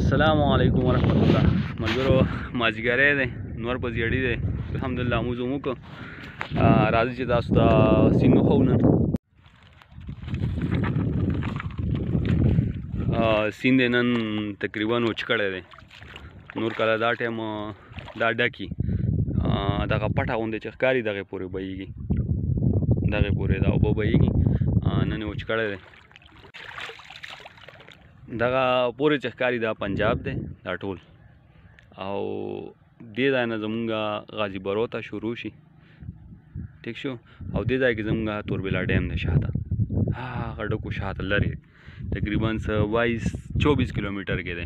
السلام علیکم ورحمت الله. ملګرو مازیګری دی، نور په زیړی دی. الحمدلله موږ وکړو راځي چې تاسو ته سیند وښو. نن سیند نن تقریبا وچ کړی دی. نور کله دا ټایم دا ډکي دغه پټه غوندې چې ښکاري دغې پورې بهیږي، دغې پورې دا اوبه بهیږي. نن یې وچ کړی دی. دغه پورې چې ښکاري دا پنجاب دی دا ټول، او دې ځای نه زمونږ غازي برو ته شروع شي، ټیک شو. او دې ځای کې زمونږ توربیلا ډیم دی شاته، هغه ډکو شاته لرې تقریبا 22-24 کیلومیټر کې دی.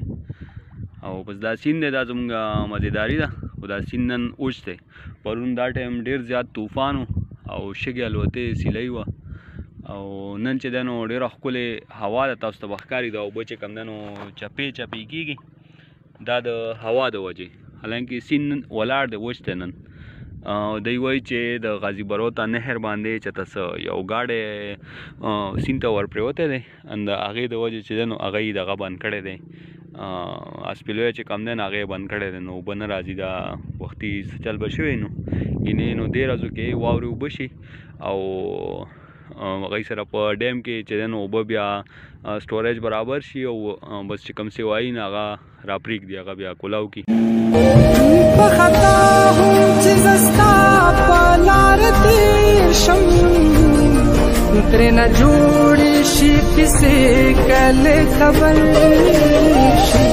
او بس دا سیند دی، دا زمونږ مزیداري ده. خو دا سیند نن اوچ دی. پرون دا ټایم ډېر زیات طوفان و او شګې الوتې سیلۍ وه. او نن چې دی نو ډېره ښکلې هوا ده، تاسو ته به ښکاري دا اوبه چې کوم دی نو چپې چپې کېږي، دا د هوا د وجې. حالانکې سیند ولاړ دی، وچ دی نن. دوی وایي چې د غازي برو ته نهر باندې چې څه یو ګاډی سیند ته ور پرېوتی دی، د هغې د وجې چې دی نو هغه یې دغه بند کړی دی، اسپیلوی چې کوم دی نو هغه یې بند کړی دی، نو اوبه نه راځي. دا وختي څه چل به شوی نو ینې نو دې ورځو کې واورې اوبه شي او هغوی سره په ډیم کې چې دی نو اوبه بیا سټوریج برابر شي، او بس چې کوم سیوایي نه هغه را پرېږدي، هغه بیا کولاو کړي. په خطا هم چې زه ستا په لاره تېر شم، ترېنه جوړې شي کیسې کله خبر شي.